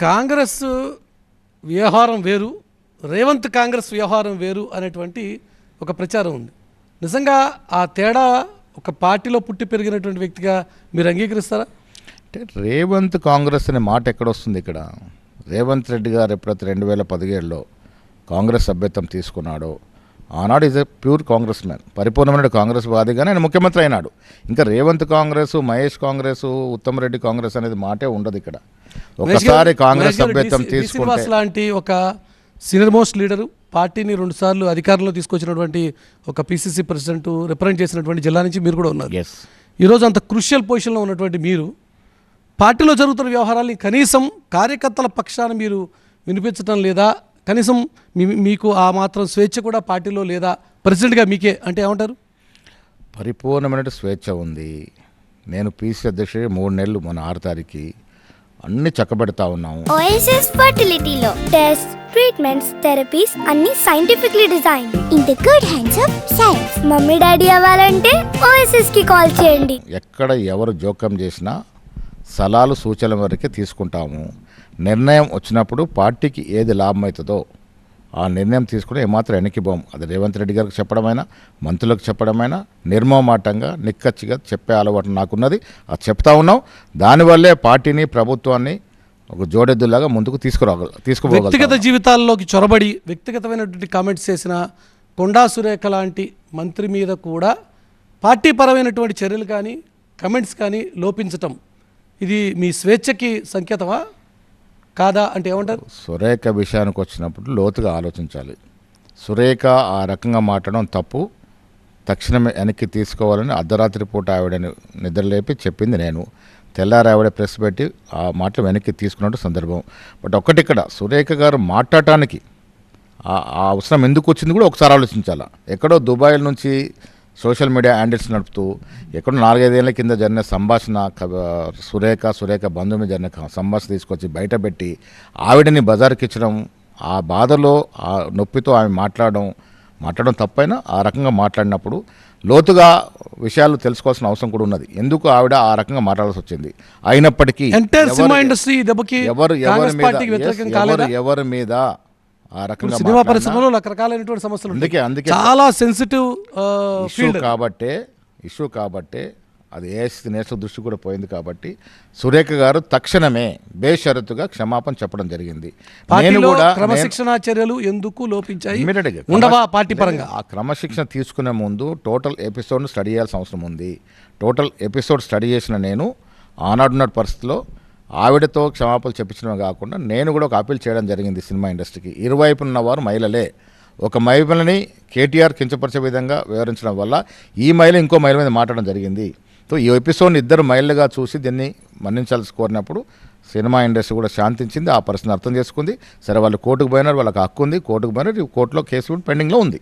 కాంగ్రెస్ వ్యవహారం వేరు, రేవంత్ కాంగ్రెస్ వ్యవహారం వేరు అనేటువంటి ఒక ప్రచారం ఉంది. నిజంగా ఆ తేడా ఒక పార్టీలో పుట్టి పెరిగినటువంటి వ్యక్తిగా మీరు అంగీకరిస్తారా? అంటే రేవంత్ కాంగ్రెస్ అనే మాట ఎక్కడొస్తుంది ఇక్కడ? రేవంత్ రెడ్డి గారు ఎప్పుడైతే 2017లో కాంగ్రెస్ సభ్యత్వం తీసుకున్నాడో ఆనాడు is a pure Congress man, పరిపూర్ణమైన కాంగ్రెస్ వాదిగానే ఆయన ముఖ్యమంత్రి అయినాడు. ఇంకా రేవంత్ కాంగ్రెస్, మహేష్ కాంగ్రెస్, ఉత్తమ్ రెడ్డి కాంగ్రెస్ అనేది మాటే ఉండదు ఇక్కడ. ఒకసారి కాంగ్రెస్ సభ్యత్వం తీసుకుంటే లాంటి ఒక సీనియర్ మోస్ట్ లీడరు, పార్టీని 2 సార్లు అధికారంలో తీసుకొచ్చినటువంటి ఒక పిసిసి ప్రెసిడెంట్, రిప్రజెంట్ చేసినటువంటి జిల్లా నుంచి మీరు కూడా ఉన్నారు. ఈరోజు అంత క్రూషియల్ పొజిషన్లో ఉన్నటువంటి మీరు పార్టీలో జరుగుతున్న వ్యవహారాల్ని కనీసం కార్యకర్తల పక్షాన మీరు వినిపించడం లేదా? కనీసం మీకు ఆ మాత్రం స్వేచ్ఛ కూడా పార్టీలో లేదా? ప్రెసిడెంట్గా మీకే అంటే ఏమంటారు? పరిపూర్ణమైన స్వేచ్ఛ ఉంది. నేను పీసీ అధ్యక్షుడు 3 నెలలు, మన 6 తారీఖుకి అన్ని చక్కబెడతా ఉన్నాము. ఓఎస్ఎస్ ఫర్టిలిటీలో టెస్ట్, ట్రీట్మెంట్స్, థెరపీస్ అన్ని scientifically design in the good hands of science. Mummy daddy అవ్వాలంటే ఓఎస్ఎస్ కి కాల్ చేయండి. ఎక్కడ ఎవరు జోక్యం చేసినా సలహాలు, సూచనల వరకే తీసుకుంటాము. నిర్ణయం వచ్చినప్పుడు పార్టీకి ఏది లాభం అవుతుందో ఆ నిర్ణయం తీసుకుని ఏమాత్రం వెనక్కిపోము. అది రేవంత్ రెడ్డి గారికి చెప్పడమైనా, మంత్రులకు చెప్పడమైనా నిర్మమాటంగా, నిక్కచ్చిగా చెప్పే అలవాటు నాకున్నది. అది చెప్తా ఉన్నాం. దానివల్లే పార్టీని, ప్రభుత్వాన్ని ఒక జోడెద్దులాగా ముందుకు తీసుకుపోగలం. వ్యక్తిగత జీవితాల్లోకి చొరబడి వ్యక్తిగతమైనటువంటి కామెంట్స్ చేసిన కొండా సురేఖ లాంటి మంత్రి మీద కూడా పార్టీ పరమైనటువంటి చర్యలు కానీ, కమెంట్స్ కానీ లోపించటం, ఇది మీ స్వేచ్ఛకి సంకేతమా కాదా అంటే ఏమంటారు? సురేఖ విషయానికి వచ్చినప్పుడు లోతుగా ఆలోచించాలి. సురేఖ ఆ రకంగా మాట్లాడడం తప్పు. తక్షణమే వెనక్కి తీసుకోవాలని అర్ధరాత్రి పూట ఆవిడని నిద్రలేపి చెప్పింది నేను. తెల్లారి ఆవిడ ప్రెస్ పెట్టి ఆ మాటలు వెనక్కి తీసుకున్నట్టు సందర్భం. బట్ ఒక్కటిక్కడ సురేఖ గారు మాట్లాడటానికి ఆ అవసరం ఎందుకు వచ్చింది కూడా ఒకసారి ఆలోచించాలి. ఎక్కడో దుబాయ్ నుంచి సోషల్ మీడియా హ్యాండిల్స్ నడుపుతూ ఎక్కడో 4-5 ఏళ్ల కింద జరిగిన సంభాషణ, సురేఖ బంధువు మీద జరిగిన సంభాషణ తీసుకొచ్చి బయటపెట్టి ఆవిడని బజార్కి ఇచ్చడం, ఆ బాధలో, ఆ నొప్పితో ఆమె మాట్లాడడం తప్పైనా ఆ రకంగా మాట్లాడినప్పుడు లోతుగా విషయాలు తెలుసుకోవాల్సిన అవసరం కూడా ఉన్నది. ఎందుకు ఆవిడ ఆ రకంగా మాట్లాడాల్సి వచ్చింది? అయినప్పటికీ ఎవరి మీద ఆ రకంగా సినిమా పరిశ్రమలో రకరకాలైనటువంటి సమస్యలు అందుకే చాలా సెన్సిటివ్ ఇష్యూ కాబట్టే అది ఏఎస్సీ నేషనల్ దృష్టి కూడా పోయింది. కాబట్టి సురేఖ గారు తక్షణమే బేషరతుగా క్షమాపణ చెప్పడం జరిగింది. నేను కూడా క్రమశిక్షణ చర్యలు ఎందుకు లోపించాయి ఉండవా పార్టీ పరంగా? ఆ క్రమశిక్షణ తీసుకునే ముందు టోటల్ ఎపిసోడ్ను స్టడీ చేయాల్సిన అవసరం ఉంది. టోటల్ ఎపిసోడ్ స్టడీ చేసిన నేను ఆనాడున్న పరిస్థితిలో ఆవిడతో క్షమాపణలు చెప్పించడమే కాకుండా నేను కూడా ఒక అప్పీల్ చేయడం జరిగింది సినిమా ఇండస్ట్రీకి. ఇరువైపున ఉన్నవారు మహిళలే. ఒక మహిళని కేటీఆర్ కించపరిచే విధంగా వివరించడం వల్ల ఈ మహిళ ఇంకో మహిళ మీద మాట్లాడడం జరిగింది. సో ఈ ఎపిసోడ్ని 2 మహిళలుగా చూసి దీన్ని మన్నించాల్సి కోరినప్పుడు సినిమా ఇండస్ట్రీ కూడా శాంతించింది. ఆ పరిస్థితిని అర్థం చేసుకుంది. సరే, వాళ్ళు కోర్టుకు పోయినారు, వాళ్ళకి హక్కు ఉంది, కోర్టుకు పోయినారు. కోర్టులో కేసు పెండింగ్లో ఉంది.